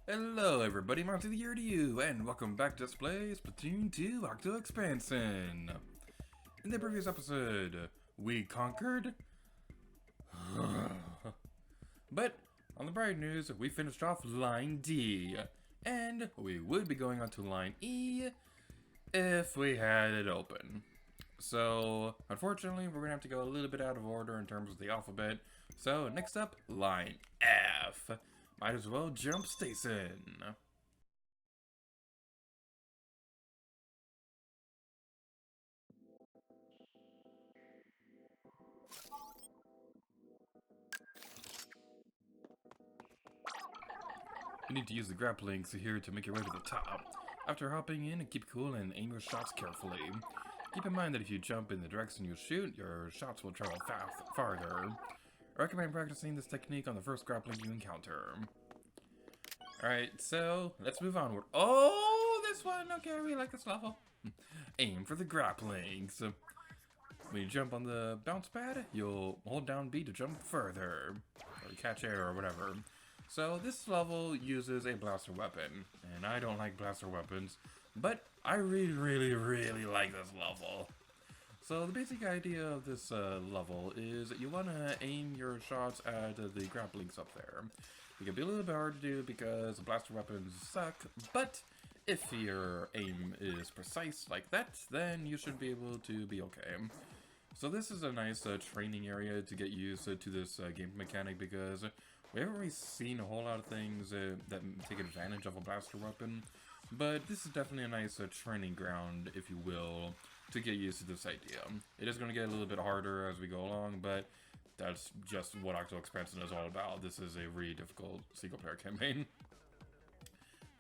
Hello everybody, Monta Maria to you, and welcome back to Let's Play Splatoon 2 Octo Expansion. In the previous episode, we conquered... but, on the bright news, we finished off Line D, and we would be going on to Line E if we had it open. So, unfortunately, we're going to have to go a little bit out of order in terms of the alphabet. So, next up, Line F. Might as well jump station. You need to use the grappling here to make your way to the top. After hopping in, keep cool and aim your shots carefully. Keep in mind that if you jump in the direction you shoot, your shots will travel farther. I recommend practicing this technique on the first grappling you encounter. Alright, so let's move onward. Oh, this one! Okay, I really like this level. Aim for the grappling. So when you jump on the bounce pad, you'll hold down B to jump further, or catch air or whatever. So this level uses a blaster weapon, and I don't like blaster weapons, but I really like this level. So the basic idea of this level is that you want to aim your shots at the grapplings up there. It can be a little bit hard to do because blaster weapons suck, but if your aim is precise like that, then you should be able to be okay. So this is a nice training area to get used to this game mechanic because we haven't really seen a whole lot of things that take advantage of a blaster weapon, but this is definitely a nice training ground, if you will, to get used to this idea. It is going to get a little bit harder as we go along, but that's just what Octo Expansion is all about. This is a really difficult single-player campaign.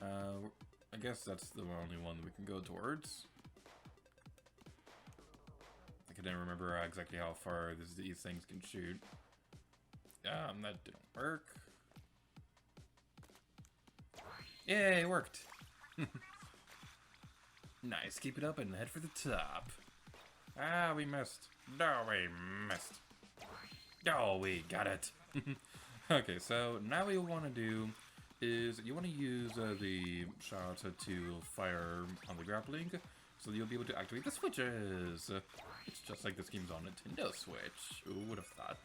I guess that's the only one that we can go towards. I couldn't remember exactly how far these things can shoot. That didn't work. Yay, it worked! Nice, keep it up and head for the top. Ah, we missed. No, we missed. Oh, we got it. Okay, so now what you want to do is you want to use the shot to fire on the grappling, so you'll be able to activate the switches. It's just like this game's on Nintendo Switch. Who would have thought?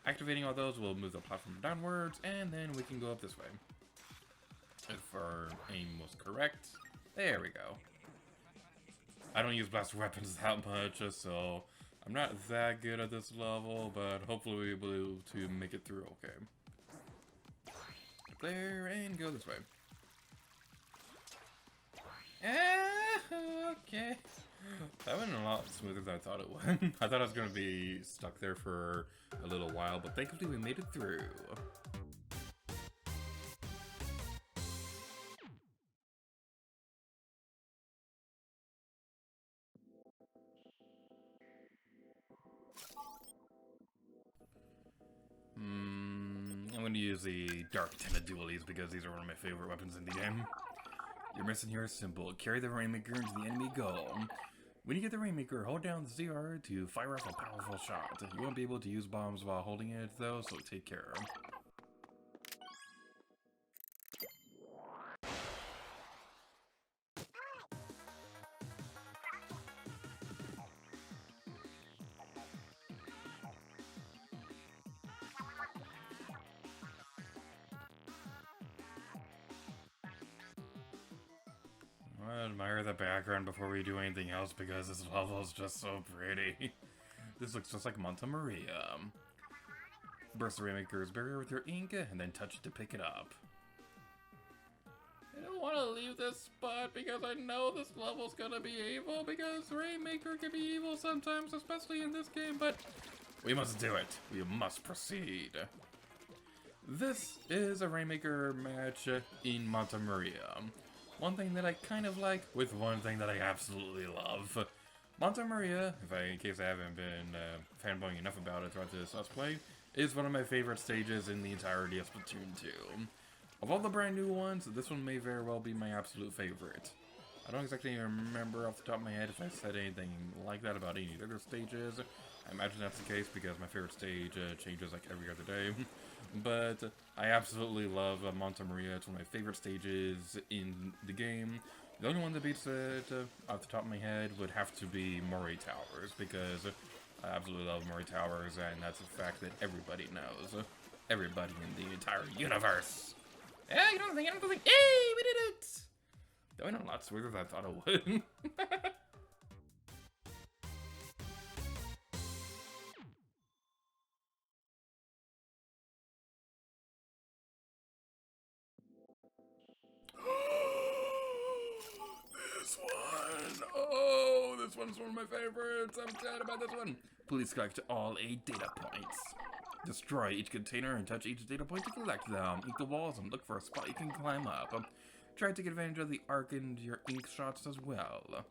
Activating all those will move the platform downwards, and then we can go up this way. If our aim was correct. There we go. I don't use blaster weapons that much, so I'm not that good at this level, but hopefully we'll be able to make it through okay. There, and go this way. Okay. That went a lot smoother than I thought it would. I thought I was going to be stuck there for a little while, but thankfully we made it through. I'm going to use the Dark Tinted Dualies because these are one of my favorite weapons in the game. Your mission here is simple. Carry the Rainmaker into the enemy goal. When you get the Rainmaker, hold down the ZR to fire off a powerful shot. You won't be able to use bombs while holding it though, so take care. I admire the background before we do anything else because this level is just so pretty. This looks just like Monta Maria. Burst the Rainmaker's barrier with your ink and then touch it to pick it up. I don't want to leave this spot because I know this level's gonna be evil because Rainmaker can be evil sometimes, especially in this game, but we must do it. We must proceed. This is a Rainmaker match in Monta Maria. One thing that I kind of like, with one thing that I absolutely love. Monta Maria, in case I haven't been fanboying enough about it throughout this Let's Play, is one of my favorite stages in the entirety of Splatoon 2. Of all the brand new ones, this one may very well be my absolute favorite. I don't exactly remember off the top of my head if I said anything like that about any other stages, I imagine that's the case because my favorite stage changes like every other day. But I absolutely love Monta Maria. It's one of my favorite stages in the game. The only one that beats it off the top of my head would have to be Moray Towers, because I absolutely love Moray Towers, and that's a fact that everybody knows. Everybody in the entire universe. Yeah, you don't think, hey, we did it! That went a lot smoother than I thought it would. This one! Oh, this one's one of my favorites! I'm excited about this one! Please collect all 8 data points. Destroy each container and touch each data point to collect them. Eat the walls and look for a spot you can climb up. Try to take advantage of the arc and your ink shots as well.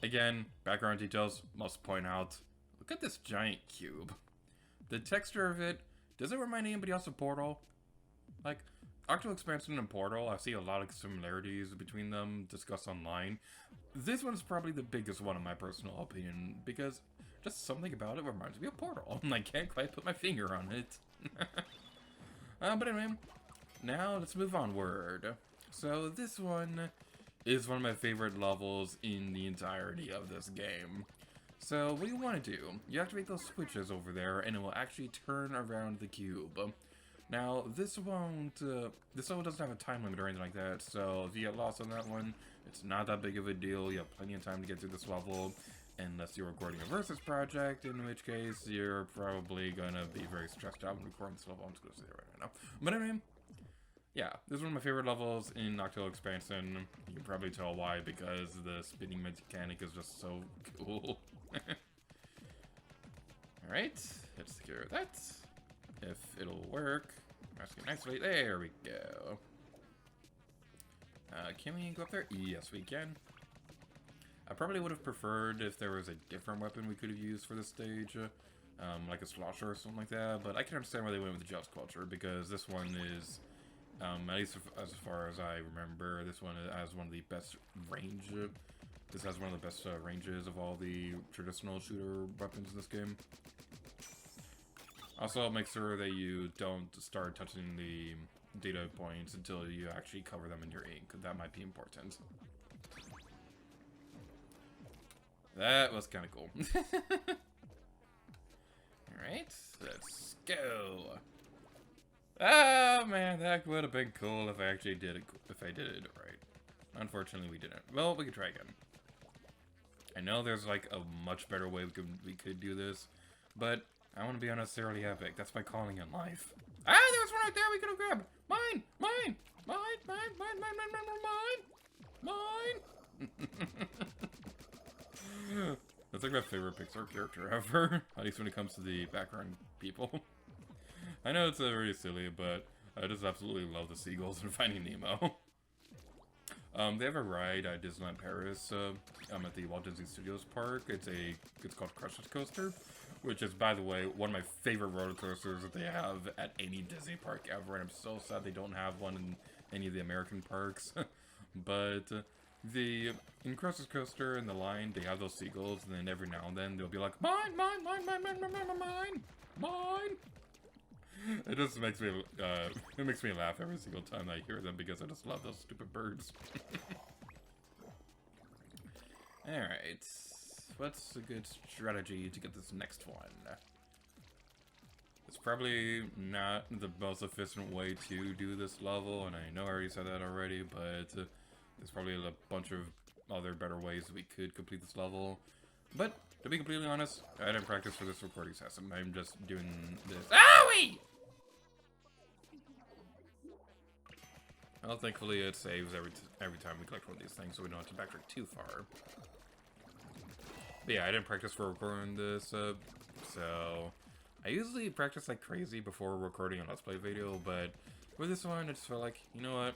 Again, background details, must point out. Look at this giant cube. The texture of it, does it remind anybody else of Portal? Like, Octo Expansion and Portal, I see a lot of similarities between them discussed online. This one's probably the biggest one in my personal opinion, because just something about it reminds me of Portal. I can't quite put my finger on it. But anyway, now let's move onward. So this one is one of my favorite levels in the entirety of this game. So what you want to do, you activate those switches over there and it will actually turn around the cube. Now this level doesn't have a time limit or anything like that, so if you get lost on that one, it's not that big of a deal. You have plenty of time to get through this level, unless you're recording a Versus project, in which case you're probably gonna be very stressed out when recording this level. I'm just gonna say that right now. But anyway, yeah, this is one of my favorite levels in Octo Expansion. You can probably tell why, because the spinning mechanic is just so cool. Alright, let's secure that. If it'll work. Asking nicely. There we go. Can we go up there? Yes, we can. I probably would have preferred if there was a different weapon we could have used for this stage. Like a slosher or something like that. But I can understand why they went with the Just Culture, because this one is, at least as far as I remember, this one has one of the best range. This has one of the best ranges of all the traditional shooter weapons in this game. Also, make sure that you don't start touching the data points until you actually cover them in your ink. That might be important. That was kind of cool. Alright, let's go. Oh man, that would have been cool if I actually did it. If I did it right. Unfortunately, we didn't. Well, we could try again. I know there's like a much better way we could do this, but I want to be unnecessarily epic. That's my calling in life. Ah, there was one right there we could have grabbed. Mine, mine, mine, mine, mine, mine, mine, mine, mine, mine. That's like my favorite Pixar character ever. At least when it comes to the background people. I know it's really silly, but I just absolutely love the seagulls and Finding Nemo. They have a ride at Disneyland Paris, at the Walt Disney Studios Park. It's called Cubular Coaster, which is, by the way, one of my favorite roller coasters that they have at any Disney park ever, and I'm so sad they don't have one in any of the American parks. But in Cubular Coaster, in the line, they have those seagulls, and then every now and then they'll be like, mine, mine, mine, mine, mine, mine, mine, mine, mine. It just makes me, it makes me laugh every single time I hear them, because I just love those stupid birds. Alright, what's a good strategy to get this next one? It's probably not the most efficient way to do this level, and I know I already said that already, but there's probably a bunch of other better ways we could complete this level. But, to be completely honest, I didn't practice for this recording session. I'm just doing this. Owie! Well, thankfully it saves every time we collect one of these things, so we don't have to backtrack too far. But yeah, I didn't practice for recording this, so I usually practice like crazy before recording a Let's Play video, but with this one, I just felt like, you know what?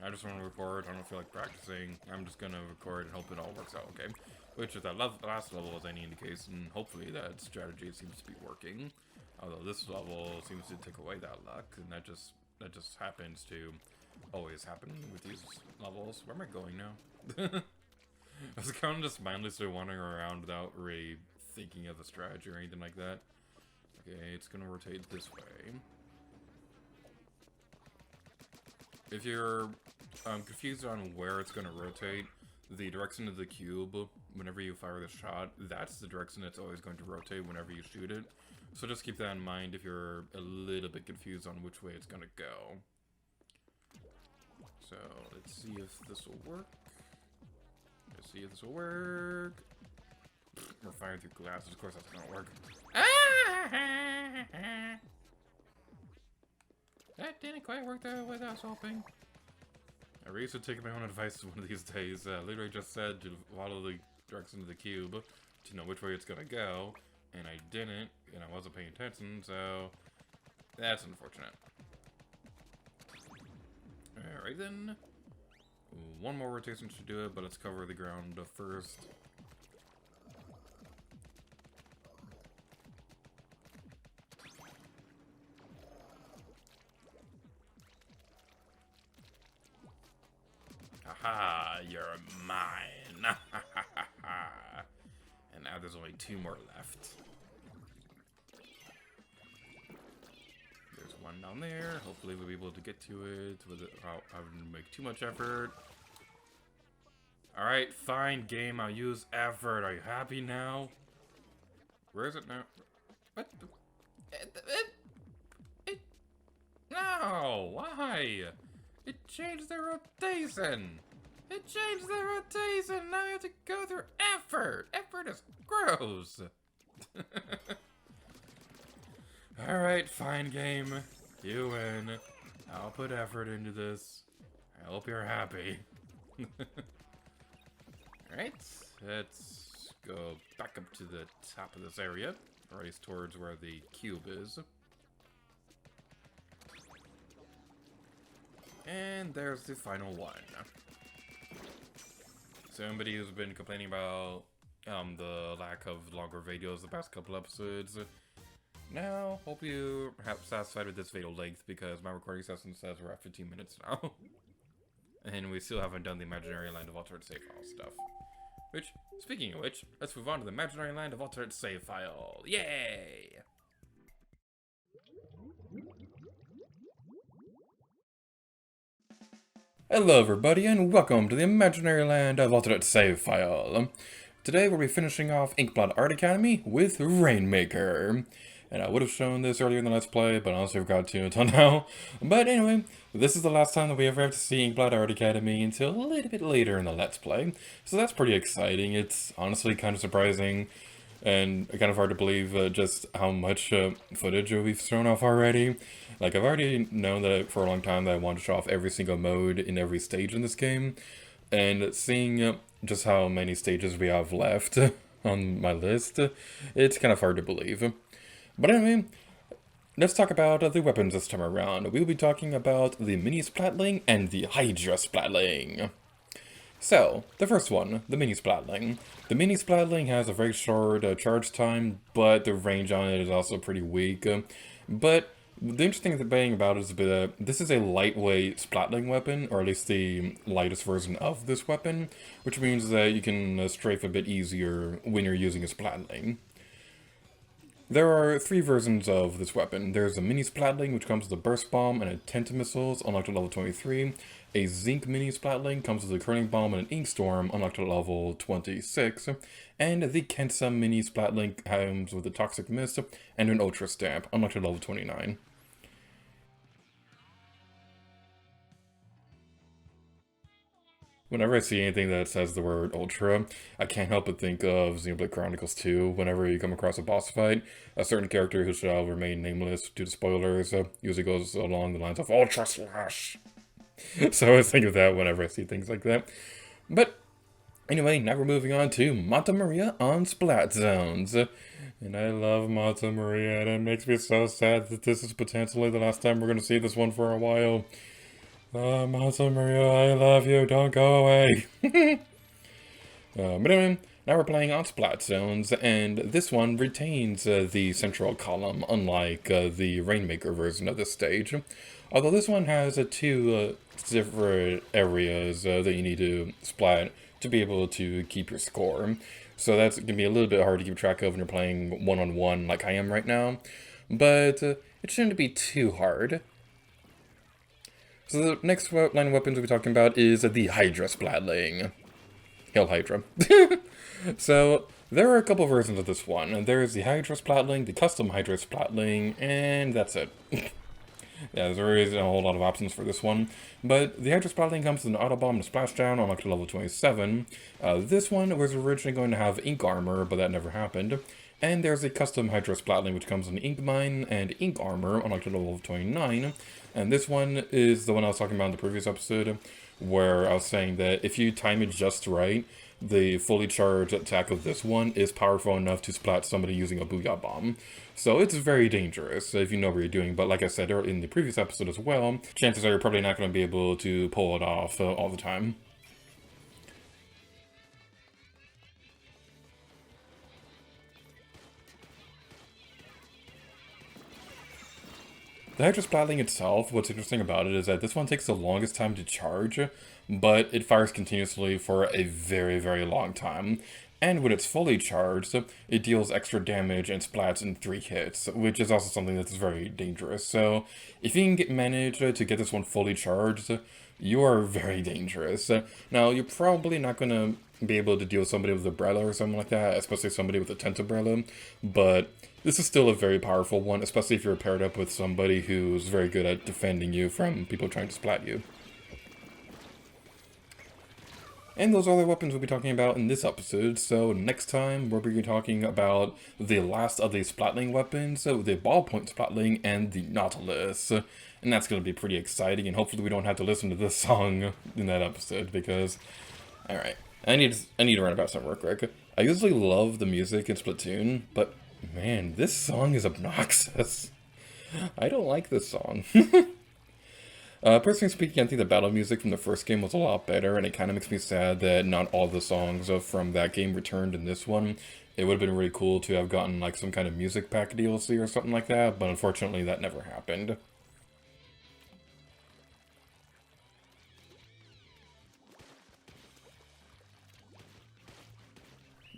I just want to record. I don't feel like practicing. I'm just gonna record and hope it all works out okay. Which, if that last level was any indication, hopefully that strategy seems to be working. Although this level seems to take away that luck, and that just happens to always happen with these levels. Where am I going now? I was kind of just mindlessly wandering around without really thinking of a strategy or anything like that. Okay, it's gonna rotate this way. If you're confused on where it's gonna rotate, the direction of the cube, whenever you fire the shot, that's the direction it's always going to rotate whenever you shoot it. So just keep that in mind if you're a little bit confused on which way it's gonna go. So, let's see if this will work. Let's see if this will work. We're firing through glasses, of course that's gonna work. That didn't quite work the way I was hoping. I really should take my own advice one of these days. Literally just said to follow the direction of the cube to know which way it's gonna go, and I didn't, and I wasn't paying attention, so that's unfortunate. Alright then. One more rotation should do it, but let's cover the ground first. Haha, you're mine. And now there's only 2 more left. There's one down there. Hopefully we'll be able to get to it without having to make too much effort. Alright, fine game, I'll use effort. Are you happy now? Where is it now? What? No! Why? It changed the rotation! It changed the rotation! Now you have to go through effort! Effort is gross! Alright, fine game. You win. I'll put effort into this. I hope you're happy. Alright, let's go back up to the top of this area. Race towards where the cube is. And there's the final one. Somebody who's been complaining about the lack of longer videos the past couple episodes. Now, hope you are satisfied with this video length because my recording session says we're at 15 minutes now. And we still haven't done the imaginary land of alternate save file stuff. Which, speaking of which, let's move on to the imaginary land of alternate save file. Yay! Hello everybody and welcome to the imaginary land of alternate save file. Today we'll be finishing off Inkblot Art Academy with Rainmaker. And I would have shown this earlier in the Let's Play, but honestly I've got to until now. But anyway, this is the last time that we ever have to see Inkblot Art Academy until a little bit later in the Let's Play. So that's pretty exciting. It's honestly kind of surprising and kind of hard to believe just how much footage we've shown off already. Like, I've already known that for a long time that I want to show off every single mode in every stage in this game. And seeing just how many stages we have left on my list, it's kind of hard to believe. But anyway, let's talk about the weapons this time around. We'll be talking about the Mini Splatling and the Hydra Splatling. So, the first one, the Mini Splatling. The Mini Splatling has a very short charge time, but the range on it is also pretty weak. But the interesting thing about it is that this is a lightweight splatling weapon, or at least the lightest version of this weapon, which means that you can strafe a bit easier when you're using a splatling. There are 3 versions of this weapon. There's a Mini Splatling, which comes with a Burst Bomb and a Tenta Missiles, unlocked at level 23. A Zinc Mini Splatling comes with a Curling Bomb and an Ink Storm, unlocked at level 26. And the Kensa Mini Splatling comes with a Toxic Mist and an Ultra Stamp, unlocked at level 29. Whenever I see anything that says the word Ultra, I can't help but think of Xenoblade Chronicles 2. Whenever you come across a boss fight, a certain character who shall remain nameless due to spoilers usually goes along the lines of Ultra Slash. So I always think of that whenever I see things like that. But anyway, now we're moving on to Monta Maria on Splat Zones. And I love Monta Maria, and it makes me so sad that this is potentially the last time we're going to see this one for a while. Monta Maria, I love you, don't go away. But anyway, now we're playing on Splat Zones, and this one retains the central column, unlike the Rainmaker version of this stage. Although this one has 2 different areas that you need to splat to be able to keep your score. So that's going to be a little bit hard to keep track of when you're playing one-on-one like I am right now. But it shouldn't be too hard. So the next line of weapons we'll be talking about is the Hydra Splatling. Hail Hydra. So there are a couple versions of this one. There's the Hydra Splatling, the custom Hydra Splatling, and that's it. Yeah, there isn't a whole lot of options for this one. But the Hydra Splatling comes with an auto bomb and splashdown on up to level 27. This one was originally going to have ink armor, but that never happened. And there's a custom Hydra Splatling which comes with ink mine and ink armor on up to level 29. And this one is the one I was talking about in the previous episode, where I was saying that if you time it just right, the fully charged attack of this one is powerful enough to splat somebody using a Booyah Bomb. So it's very dangerous if you know what you're doing, but like I said in the previous episode as well, chances are you're probably not going to be able to pull it off all the time. The Hydra Splatling itself, what's interesting about it is that this one takes the longest time to charge, but it fires continuously for a very, very long time. And when it's fully charged, it deals extra damage and splats in 3 hits, which is also something that's very dangerous. So if you can manage to get this one fully charged, you are very dangerous. Now, you're probably not going to be able to deal with somebody with a umbrella or something like that, especially somebody with a tent umbrella, but this is still a very powerful one, especially if you're paired up with somebody who's very good at defending you from people trying to splat you. And those are the weapons we'll be talking about in this episode, so next time we'll be talking about the last of the Splatling weapons, so the Ballpoint Splatling and the Nautilus. And that's going to be pretty exciting, and hopefully we don't have to listen to this song in that episode, because... Alright, I need to run about something real quick. I usually love the music in Splatoon, but man, this song is obnoxious. I don't like this song. Personally speaking, I think the battle music from the first game was a lot better, and it kind of makes me sad that not all the songs from that game returned in this one. It would have been really cool to have gotten like some kind of music pack DLC or something like that, but unfortunately that never happened.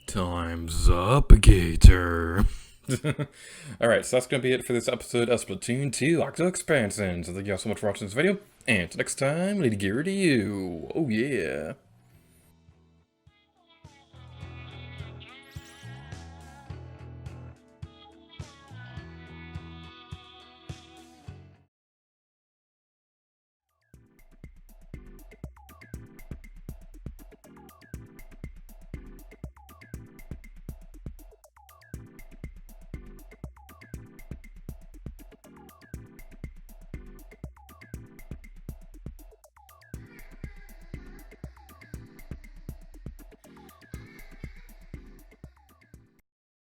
Time's up, Gator. Alright, so that's going to be it for this episode of Splatoon 2 Octo Expansion. So thank you all so much for watching this video, and next time, Lady Gear to you. Oh yeah.